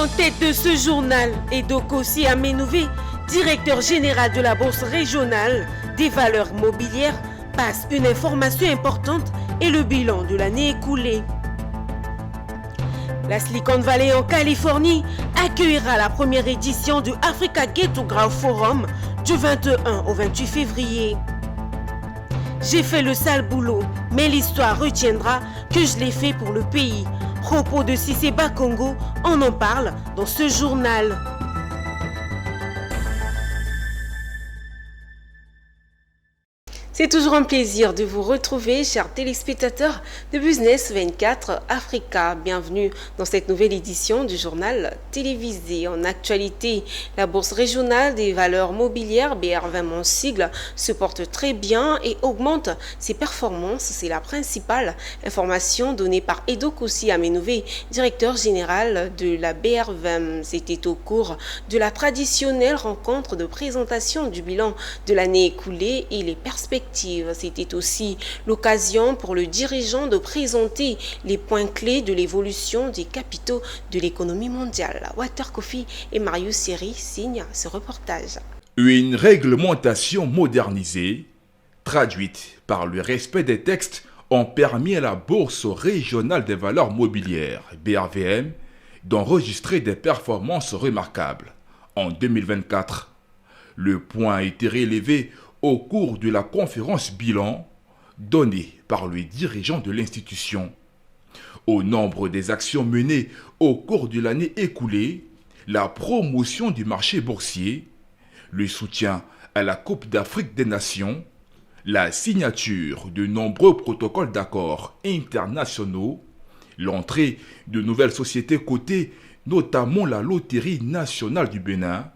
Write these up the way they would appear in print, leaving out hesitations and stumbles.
En tête de ce journal, Edokossi Amenouvé, directeur général de la Bourse régionale des valeurs mobilières, passe une information importante et le bilan de l'année écoulée. La Silicon Valley en Californie accueillera la première édition du Africa Ghetto Growth Forum du 21 au 28 février. J'ai fait le sale boulot, mais l'histoire retiendra que je l'ai fait pour le pays. Propos de Cissé Bakongo, on en parle dans ce journal. C'est toujours un plaisir de vous retrouver, chers téléspectateurs de Business 24 Africa. Bienvenue dans cette nouvelle édition du journal télévisé. En actualité, la Bourse régionale des valeurs mobilières, BR20 en sigle, se porte très bien et augmente ses performances. C'est la principale information donnée par Edokossi Amenouvé, directeur général de la BR20. C'était au cours de la traditionnelle rencontre de présentation du bilan de l'année écoulée et les perspectives. C'était aussi l'occasion pour le dirigeant de présenter les points clés de l'évolution des capitaux de l'économie mondiale. Walter Kofi et Marius Seri signent ce reportage. Une réglementation modernisée, traduite par le respect des textes, ont permis à la Bourse régionale des valeurs mobilières, BRVM, d'enregistrer des performances remarquables. En 2024, le point a été relevé au cours de la conférence bilan donnée par le dirigeant de l'institution. Au nombre des actions menées au cours de l'année écoulée, la promotion du marché boursier, le soutien à la Coupe d'Afrique des Nations, la signature de nombreux protocoles d'accords internationaux, l'entrée de nouvelles sociétés cotées, notamment la Loterie nationale du Bénin,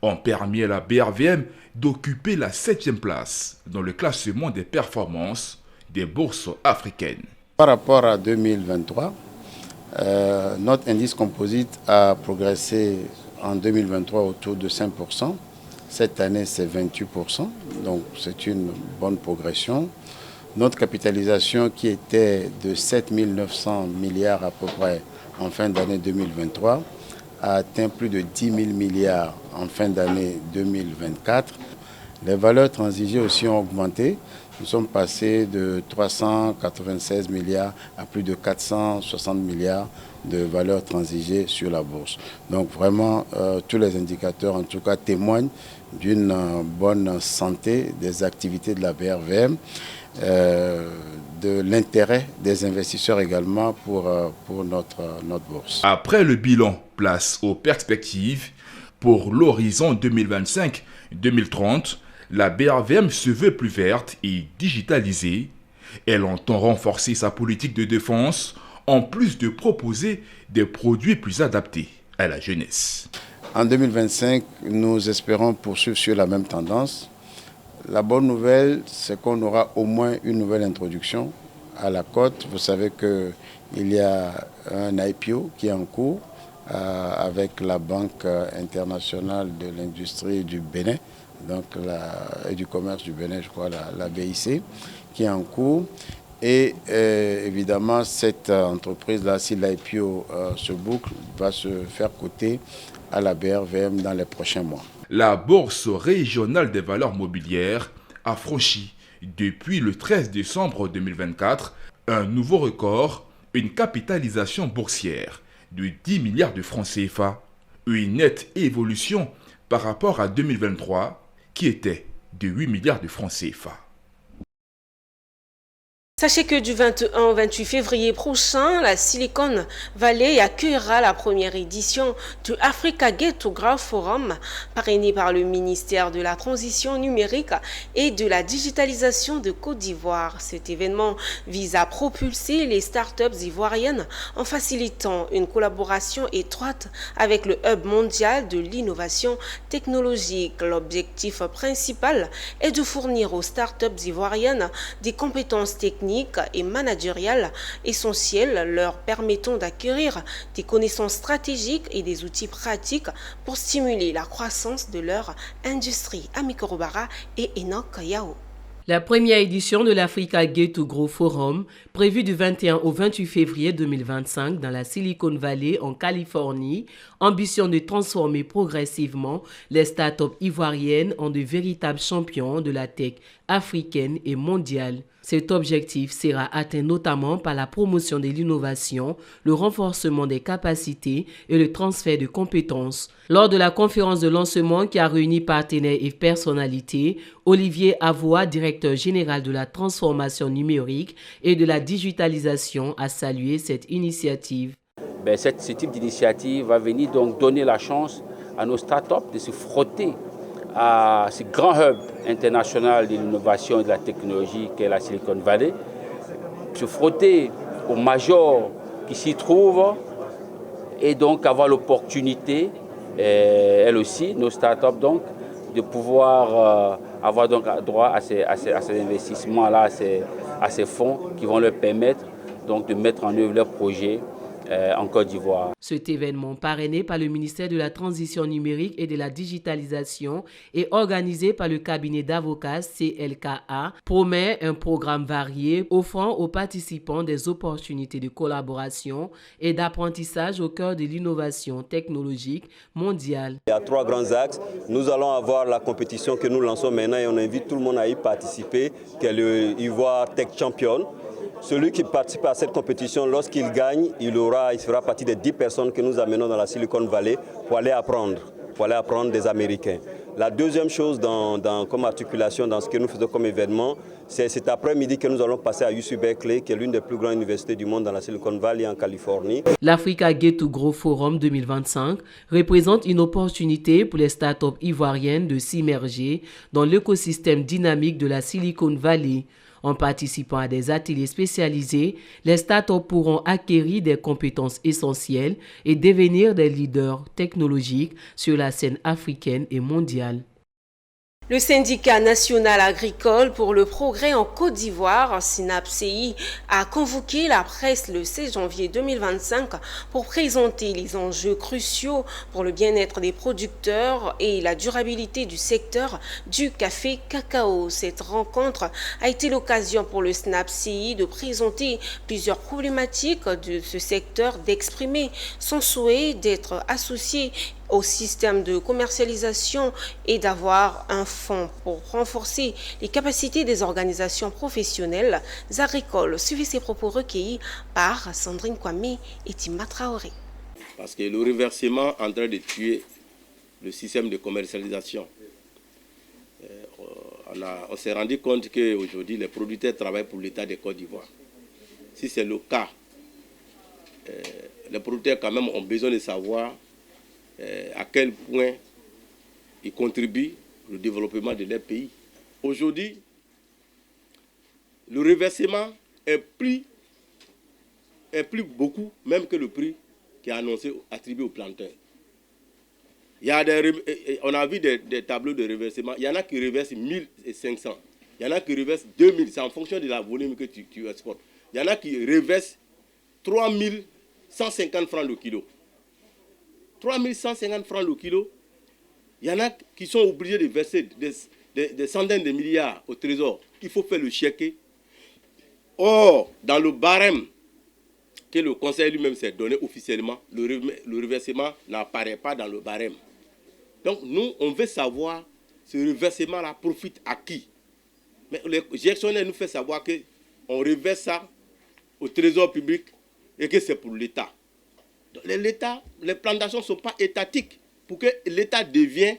ont permis à la BRVM d'occuper la 7e place dans le classement des performances des bourses africaines. Par rapport à 2023, notre indice composite a progressé en 2023 autour de 5%. Cette année, c'est 28%, donc c'est une bonne progression. Notre capitalisation qui était de 7 900 milliards à peu près en fin d'année 2023, a atteint plus de 10 000 milliards en fin d'année 2024. Les valeurs transigées aussi ont augmenté. Nous sommes passés de 396 milliards à plus de 460 milliards de valeurs transigées sur la bourse. Donc vraiment, tous les indicateurs en tout cas témoignent d'une bonne santé des activités de la BRVM. De l'intérêt des investisseurs également pour notre bourse. Après le bilan, place aux perspectives. Pour l'horizon 2025-2030, la BRVM se veut plus verte et digitalisée. Elle entend renforcer sa politique de défense, en plus de proposer des produits plus adaptés à la jeunesse. En 2025, nous espérons poursuivre sur la même tendance. La bonne nouvelle, c'est qu'on aura au moins une nouvelle introduction à la cote. Vous savez qu'il y a un IPO qui est en cours avec la Banque internationale de l'industrie du Bénin, donc et du commerce du Bénin, je crois, la BIC, qui est en cours. Et évidemment, cette entreprise-là, si l'IPO se boucle, va se faire coter à la BRVM dans les prochains mois. La Bourse régionale des valeurs mobilières a franchi, depuis le 13 décembre 2024, un nouveau record, une capitalisation boursière de 10 milliards de francs CFA, une nette évolution par rapport à 2023 qui était de 8 milliards de francs CFA. Sachez que du 21 au 28 février prochain, la Silicon Valley accueillera la première édition du Africa Ghetto Growth Forum, parrainé par le ministère de la Transition numérique et de la digitalisation de Côte d'Ivoire. Cet événement vise à propulser les startups ivoiriennes en facilitant une collaboration étroite avec le Hub mondial de l'innovation technologique. L'objectif principal est de fournir aux startups ivoiriennes des compétences techniques et managériales essentielles leur permettant d'acquérir des connaissances stratégiques et des outils pratiques pour stimuler la croissance de leur industrie. Ami Korobara et Enoch Yao. La première édition de l'Africa Gate to Grow Forum, prévue du 21 au 28 février 2025 dans la Silicon Valley en Californie, ambitionne de transformer progressivement les startups ivoiriennes en de véritables champions de la tech africaine et mondiale. Cet objectif sera atteint notamment par la promotion de l'innovation, le renforcement des capacités et le transfert de compétences. Lors de la conférence de lancement qui a réuni partenaires et personnalités, Olivier Avoua, directeur général de la transformation numérique et de la digitalisation, a salué cette initiative. Ce type d'initiative va venir donc donner la chance à nos startups de se frotter à ce grand hub international de l'innovation et de la technologie qu'est la Silicon Valley, se frotter aux majors qui s'y trouvent et donc avoir l'opportunité, elles aussi, nos startups donc, de pouvoir avoir donc droit à ces investissements-là, à ces fonds qui vont leur permettre donc de mettre en œuvre leurs projets en Côte d'Ivoire. Cet événement, parrainé par le ministère de la Transition numérique et de la digitalisation et organisé par le cabinet d'avocats CLKA, promet un programme varié offrant aux participants des opportunités de collaboration et d'apprentissage au cœur de l'innovation technologique mondiale. Il y a 3 grands axes. Nous allons avoir la compétition que nous lançons maintenant et on invite tout le monde à y participer, qui est le Ivoire Tech Champion. Celui qui participe à cette compétition, lorsqu'il gagne, il fera partie des 10 personnes que nous amenons dans la Silicon Valley pour aller apprendre des Américains. La deuxième chose comme articulation dans ce que nous faisons comme événement, c'est cet après-midi que nous allons passer à UC Berkeley, qui est l'une des plus grandes universités du monde dans la Silicon Valley en Californie. L'Africa Gate to Grow Forum 2025 représente une opportunité pour les startups ivoiriennes de s'immerger dans l'écosystème dynamique de la Silicon Valley. En participant à des ateliers spécialisés, les startups pourront acquérir des compétences essentielles et devenir des leaders technologiques sur la scène africaine et mondiale. Le syndicat national agricole pour le progrès en Côte d'Ivoire, SNAPCI, a convoqué la presse le 16 janvier 2025 pour présenter les enjeux cruciaux pour le bien-être des producteurs et la durabilité du secteur du café-cacao. Cette rencontre a été l'occasion pour le SNAPCI de présenter plusieurs problématiques de ce secteur, d'exprimer son souhait d'être associé au système de commercialisation et d'avoir un fonds pour renforcer les capacités des organisations professionnelles agricoles. Suivez ces propos recueillis par Sandrine Kwame et Tima Traoré. Parce que le reversement est en train de tuer le système de commercialisation. On s'est rendu compte qu'aujourd'hui, les producteurs travaillent pour l'État de Côte d'Ivoire. Si c'est le cas, les producteurs quand même ont besoin de savoir à quel point ils contribuent au développement de leur pays. Aujourd'hui, le reversement est plus beaucoup, même que le prix qui est annoncé, attribué aux planteurs. On a vu des tableaux de reversement. Il y en a qui reversent 1500. Il y en a qui reversent 2000. C'est en fonction de la volume que tu exportes. Il y en a qui reversent 3150 francs le kilo. 3150 francs le kilo, il y en a qui sont obligés de verser des centaines de milliards au trésor. Il faut faire le chèque. Or, dans le barème que le conseil lui-même s'est donné officiellement, le reversement n'apparaît pas dans le barème. Donc, nous, on veut savoir, ce reversement-là profite à qui? Mais les gestionnaires nous font savoir qu'on reverse ça au trésor public et que c'est pour l'État. L'État, les plantations ne sont pas étatiques pour que l'État devienne,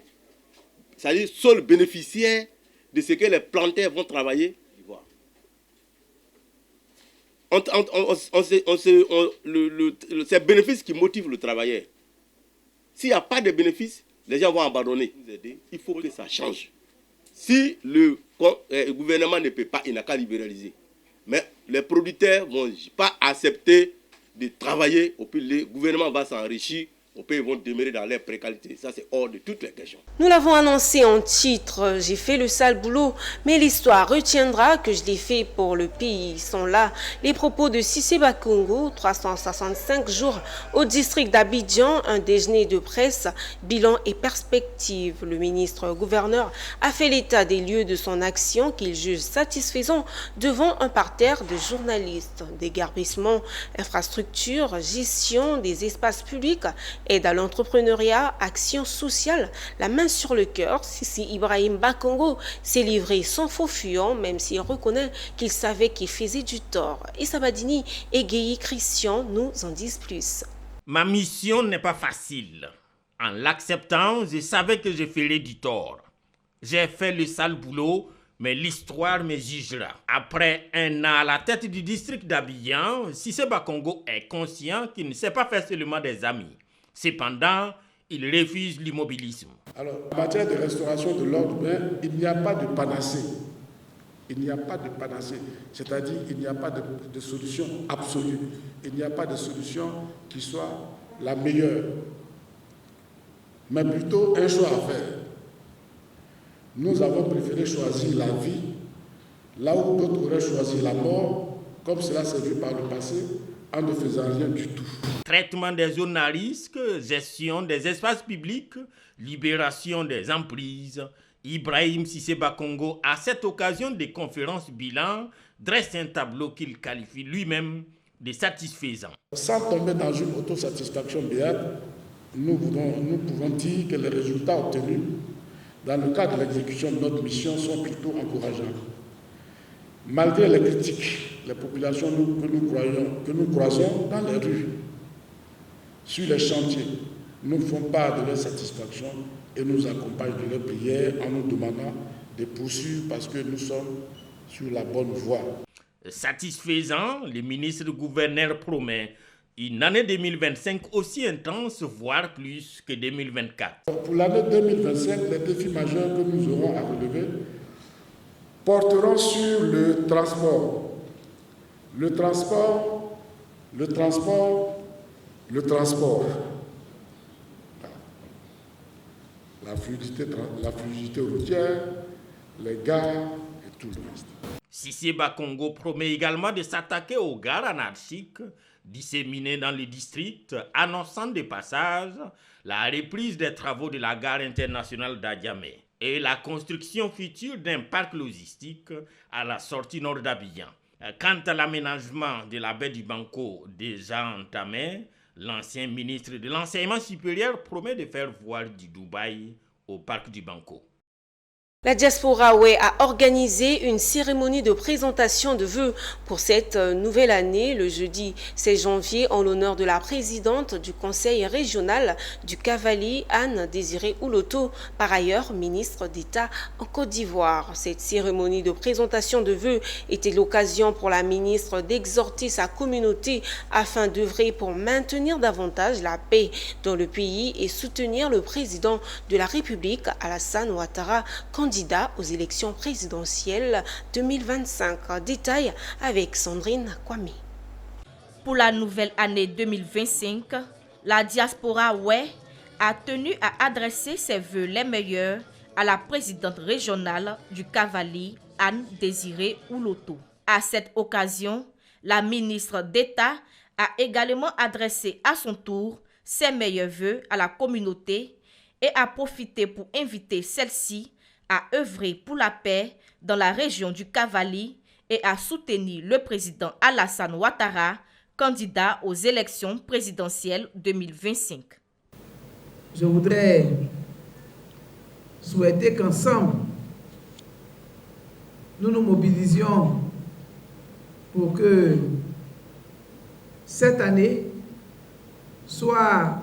c'est-à-dire seul bénéficiaire de ce que les planteurs vont travailler. C'est le bénéfice qui motive le travailleur. S'il n'y a pas de bénéfice, les gens vont abandonner. Il faut que ça change. Si le gouvernement ne peut pas, il n'a qu'à libéraliser. Mais les producteurs ne vont pas accepter de travailler, et puis le gouvernement va s'enrichir Aux pays vont demeurer dans leur précarité. Ça, c'est hors de toutes les questions. Nous l'avons annoncé en titre, j'ai fait le sale boulot, mais l'histoire retiendra que je l'ai fait pour le pays. Ils sont là les propos de Cissé Bakongo, 365 jours au district d'Abidjan, un déjeuner de presse, bilan et perspective. Le ministre-gouverneur a fait l'état des lieux de son action qu'il juge satisfaisant devant un parterre de journalistes. Déguerpissement, infrastructure, gestion des espaces publics, aide à l'entrepreneuriat, action sociale, la main sur le cœur. Sissi Ibrahim Bakongo s'est livré sans faux fuyant, même s'il reconnaît qu'il savait qu'il faisait du tort. Et Sabadini et Guéhi Christian nous en disent plus. Ma mission n'est pas facile. En l'acceptant, je savais que je ferais du tort. J'ai fait le sale boulot, mais l'histoire me jugera. Après un an à la tête du district d'Abidjan, Cissé Bakongo est conscient qu'il ne sait pas faire seulement des amis. Cependant, il refuse l'immobilisme. Alors, en matière de restauration de l'ordre urbain, il n'y a pas de panacée. Il n'y a pas de panacée. C'est-à-dire qu'il n'y a pas de solution absolue. Il n'y a pas de solution qui soit la meilleure. Mais plutôt un choix à faire. Nous avons préféré choisir la vie, là où d'autres auraient choisi la mort, comme cela s'est vu par le passé, en ne faisant rien du tout. Traitement des zones à risque, gestion des espaces publics, libération des emprises. Ibrahim Cissé Bakongo, à cette occasion des conférences bilan, dresse un tableau qu'il qualifie lui-même de satisfaisant. Sans tomber dans une autosatisfaction béate, nous pouvons dire que les résultats obtenus dans le cadre de l'exécution de notre mission sont plutôt encourageants. Malgré les critiques, les populations que nous croisons dans les rues, sur les chantiers, nous font part de leur satisfaction et nous accompagnent de leurs prières en nous demandant de poursuivre parce que nous sommes sur la bonne voie. Satisfaisant, le ministre-gouverneur promet une année 2025 aussi intense, voire plus que 2024. Pour l'année 2025, les défis majeurs que nous aurons à relever porteront sur le transport. Le transport. La fluidité routière, les gares et tout le reste. Cissé Bakongo promet également de s'attaquer aux gares anarchiques disséminées dans les districts, annonçant de passage la reprise des travaux de la gare internationale d'Adjamé et la construction future d'un parc logistique à la sortie nord d'Abidjan. Quant à l'aménagement de la baie du Banco déjà entamé, l'ancien ministre de l'Enseignement supérieur promet de faire voir du Dubaï au parc du Banco. La diaspora a organisé une cérémonie de présentation de vœux pour cette nouvelle année le jeudi 16 janvier en l'honneur de la présidente du conseil régional du Cavali, Anne Désiré Ouloto, par ailleurs ministre d'État en Côte d'Ivoire. Cette cérémonie de présentation de vœux était l'occasion pour la ministre d'exhorter sa communauté afin d'œuvrer pour maintenir davantage la paix dans le pays et soutenir le président de la République, Alassane Ouattara, candidat aux élections présidentielles 2025. Détail avec Sandrine Kwame. Pour la nouvelle année 2025, la diaspora a tenu à adresser ses vœux les meilleurs à la présidente régionale du Cavali, Anne Désiré Ouloto. À cette occasion, la ministre d'État a également adressé à son tour ses meilleurs vœux à la communauté et a profité pour inviter celle-ci à œuvrer pour la paix dans la région du Cavali et à soutenir le président Alassane Ouattara, candidat aux élections présidentielles 2025. Je voudrais souhaiter qu'ensemble, nous nous mobilisions pour que cette année soit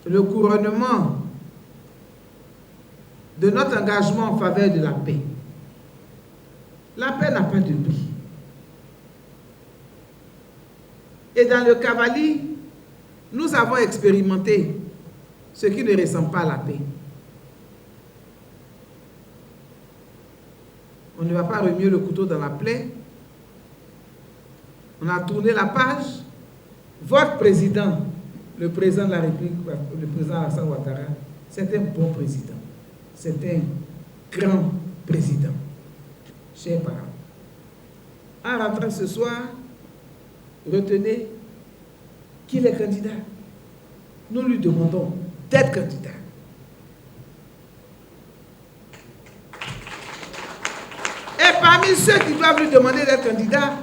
le couronnement de notre engagement en faveur de la paix. La paix n'a pas de prix. Et dans le Cavali, nous avons expérimenté ce qui ne ressemble pas à la paix. On ne va pas remuer le couteau dans la plaie. On a tourné la page Votre président, le président de la République, le président Alassane Ouattara, c'est un bon président. C'est un grand président. Chers parents, en rentrant ce soir, retenez qu'il est candidat. Nous lui demandons d'être candidat. Et parmi ceux qui doivent lui demander d'être candidat,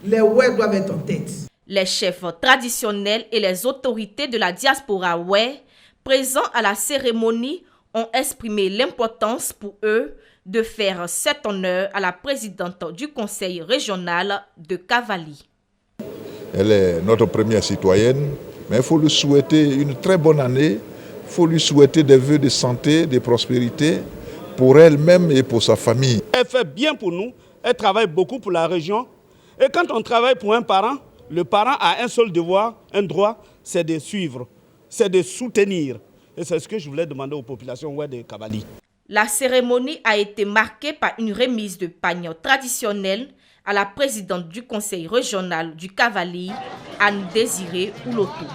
les Ouè doivent être en tête. Les chefs traditionnels et les autorités de la diaspora Ouè, présents à la cérémonie, ont exprimé l'importance pour eux de faire cet honneur à la présidente du conseil régional de Cavally. Elle est notre première citoyenne, mais il faut lui souhaiter une très bonne année, il faut lui souhaiter des vœux de santé, de prospérité pour elle-même et pour sa famille. Elle fait bien pour nous, elle travaille beaucoup pour la région. Et quand on travaille pour un parent, le parent a un seul devoir, un droit, c'est de suivre, c'est de soutenir. Et c'est ce que je voulais demander aux populations de Cavally. La cérémonie a été marquée par une remise de pagnes traditionnels à la présidente du conseil régional du Cavally, Anne-Désirée Ouloto.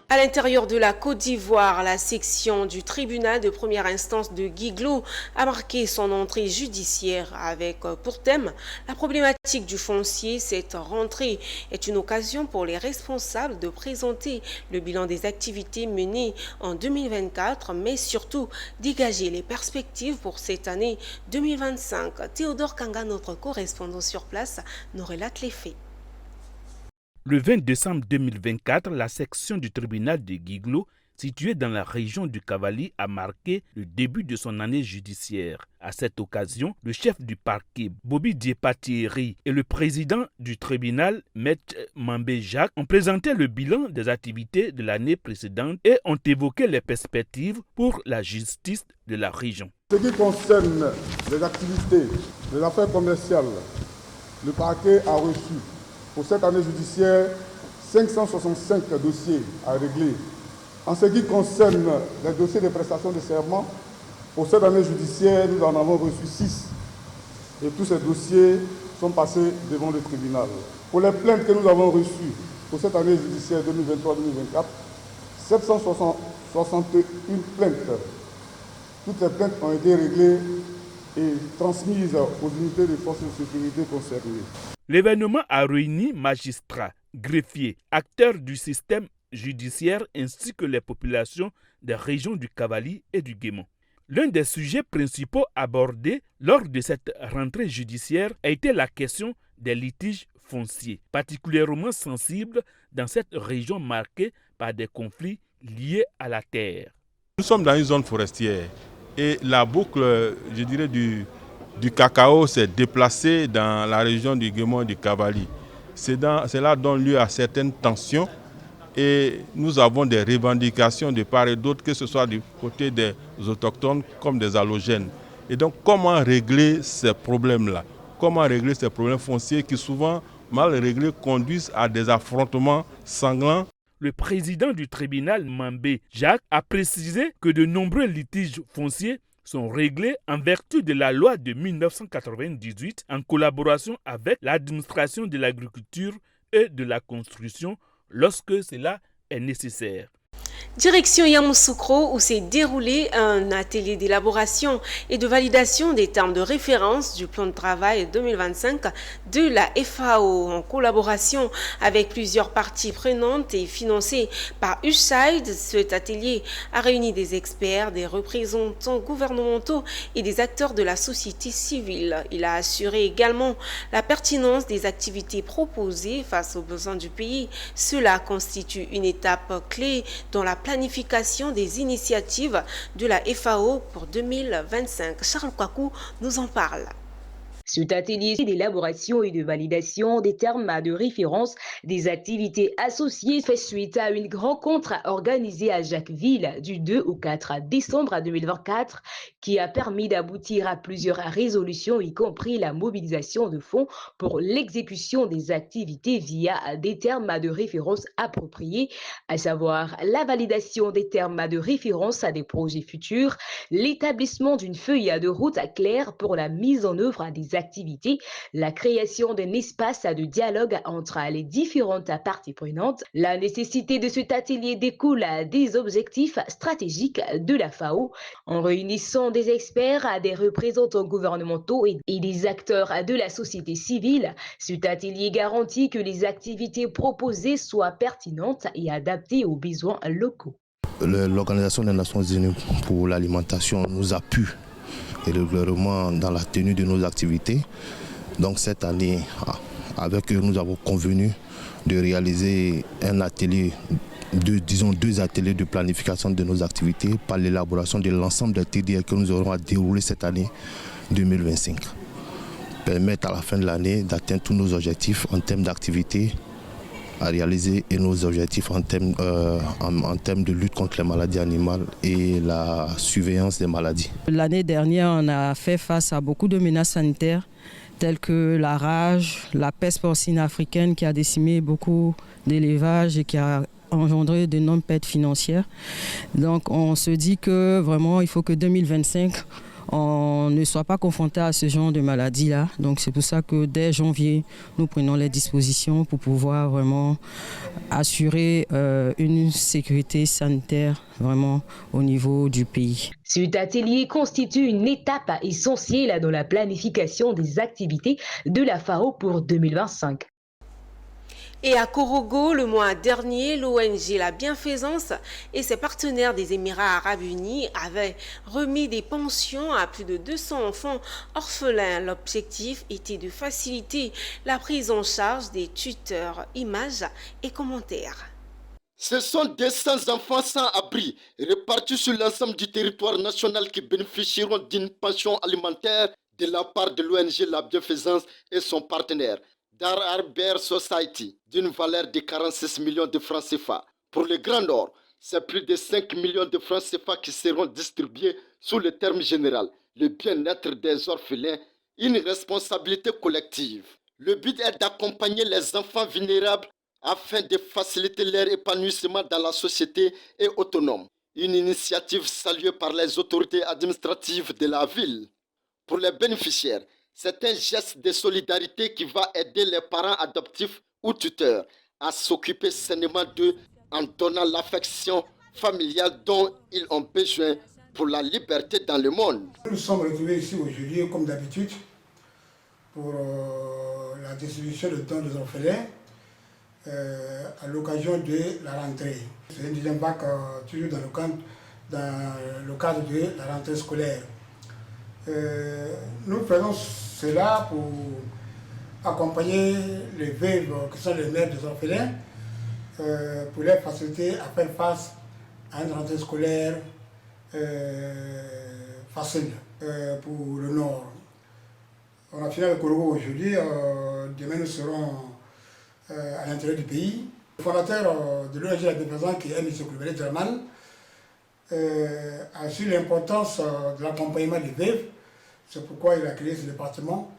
À l'intérieur de la Côte d'Ivoire, la section du tribunal de première instance de Guiglo a marqué son entrée judiciaire avec pour thème la problématique du foncier. Cette rentrée est une occasion pour les responsables de présenter le bilan des activités menées en 2024, mais surtout dégager les perspectives pour cette année 2025. Théodore Kanga, notre correspondant sur place, nous relate les faits. Le 20 décembre 2024, la section du tribunal de Guiglo, située dans la région du Cavally, a marqué le début de son année judiciaire. À cette occasion, le chef du parquet, Bobby Diepatieri, et le président du tribunal, Maître Mambé Jacques, ont présenté le bilan des activités de l'année précédente et ont évoqué les perspectives pour la justice de la région. Ce qui concerne les activités des affaires commerciales, le parquet a reçu pour cette année judiciaire 565 dossiers à régler. En ce qui concerne les dossiers de prestation de serment, pour cette année judiciaire, nous en avons reçu 6. Et tous ces dossiers sont passés devant le tribunal. Pour les plaintes que nous avons reçues pour cette année judiciaire 2023-2024, 761 plaintes. Toutes ces plaintes ont été réglées et transmises aux unités de forces de sécurité concernées. L'événement a réuni magistrats, greffiers, acteurs du système judiciaire ainsi que les populations des régions du Cavally et du Guémon. L'un des sujets principaux abordés lors de cette rentrée judiciaire a été la question des litiges fonciers, particulièrement sensibles dans cette région marquée par des conflits liés à la terre. Nous sommes dans une zone forestière et la boucle, je dirais, du cacao s'est déplacée dans la région du Guémon et du Cavally. Cela donne lieu à certaines tensions et nous avons des revendications de part et d'autre, que ce soit du côté des autochtones comme des allogènes. Et donc comment régler ces problèmes-là? Comment régler ces problèmes fonciers qui souvent, mal réglés, conduisent à des affrontements sanglants? Le président du tribunal, Mambé Jacques, a précisé que de nombreux litiges fonciers sont réglés en vertu de la loi de 1998 en collaboration avec l'administration de l'agriculture et de la construction lorsque cela est nécessaire. Direction Yamoussoukro où s'est déroulé un atelier d'élaboration et de validation des termes de référence du plan de travail 2025 de la FAO en collaboration avec plusieurs parties prenantes et financé par USAID. Cet atelier a réuni des experts, des représentants gouvernementaux et des acteurs de la société civile. Il a assuré également la pertinence des activités proposées face aux besoins du pays. Cela constitue une étape clé dans la planification des initiatives de la FAO pour 2025. Charles Kwaku nous en parle. Cet atelier d'élaboration et de validation des termes de référence des activités associées fait suite à une rencontre organisée à Jacquesville du 2 au 4 décembre 2024 qui a permis d'aboutir à plusieurs résolutions, y compris la mobilisation de fonds pour l'exécution des activités via des termes de référence appropriés, à savoir la validation des termes de référence à des projets futurs, l'établissement d'une feuille de route claire pour la mise en œuvre des activités activités, la création d'un espace de dialogue entre les différentes parties prenantes. La nécessité de cet atelier découle des objectifs stratégiques de la FAO. En réunissant des experts, des représentants gouvernementaux et des acteurs de la société civile, cet atelier garantit que les activités proposées soient pertinentes et adaptées aux besoins locaux. L'Organisation des Nations Unies pour l'alimentation nous appuie régulièrement dans la tenue de nos activités. Donc cette année, avec eux, nous avons convenu de réaliser un atelier, deux ateliers de planification de nos activités par l'élaboration de l'ensemble des TDR que nous aurons à dérouler cette année 2025. Permettre à la fin de l'année d'atteindre tous nos objectifs en termes d'activité à réaliser et nos objectifs en termes de lutte contre les maladies animales et la surveillance des maladies. L'année dernière, on a fait face à beaucoup de menaces sanitaires telles que la rage, la peste porcine africaine qui a décimé beaucoup d'élevages et qui a engendré d'énormes pertes financières. Donc on se dit que vraiment il faut que 2025 on ne soit pas confronté à ce genre de maladie-là. Donc c'est pour ça que dès janvier, nous prenons les dispositions pour pouvoir vraiment assurer une sécurité sanitaire vraiment au niveau du pays. Cet atelier constitue une étape essentielle dans la planification des activités de la FAO pour 2025. Et à Korogo, le mois dernier, l'ONG La Bienfaisance et ses partenaires des Émirats Arabes Unis avaient remis des pensions à plus de 200 enfants orphelins. L'objectif était de faciliter la prise en charge des tuteurs. Images et commentaires. Ce sont 200 enfants sans abri répartis sur l'ensemble du territoire national qui bénéficieront d'une pension alimentaire de la part de l'ONG La Bienfaisance et son partenaire. Dar Arbor Society, d'une valeur de 46 millions de francs CFA. Pour le Grand Nord, c'est plus de 5 millions de francs CFA qui seront distribués sous le terme général, le bien-être des orphelins, une responsabilité collective. Le but est d'accompagner les enfants vulnérables afin de faciliter leur épanouissement dans la société et autonome. Une initiative saluée par les autorités administratives de la ville. Pour les bénéficiaires, c'est un geste de solidarité qui va aider les parents adoptifs ou tuteurs à s'occuper sainement d'eux en donnant l'affection familiale dont ils ont besoin pour la liberté dans le monde. Nous sommes retrouvés ici aujourd'hui, comme d'habitude, pour la distribution de dons des orphelins à l'occasion de la rentrée. C'est un deuxième bac toujours dans le cadre de la rentrée scolaire. Nous faisons cela pour accompagner les veuves qui sont les mères des orphelins, pour les faciliter à faire face à une rentrée scolaire facile pour le Nord. On a fini avec Korogo aujourd'hui, demain nous serons à l'intérieur du pays. Le fondateur de l'ONG La Bienfaisance, qui est M. Koulibaly Dramane, a su l'importance de l'accompagnement des veuves. C'est pourquoi il a créé ce département.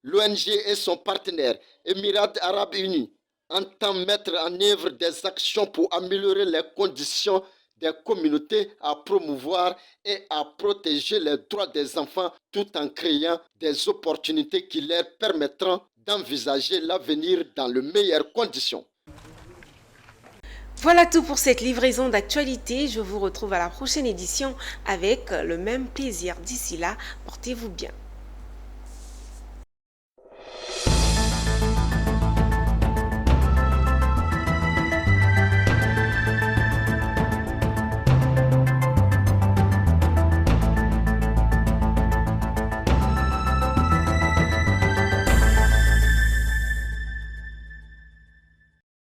L'ONG et son partenaire, Émirats Arabes Unis, entendent mettre en œuvre des actions pour améliorer les conditions des communautés, à promouvoir et à protéger les droits des enfants tout en créant des opportunités qui leur permettront d'envisager l'avenir dans les meilleures conditions. Voilà tout pour cette livraison d'actualité. Je vous retrouve à la prochaine édition avec le même plaisir. D'ici là, portez-vous bien.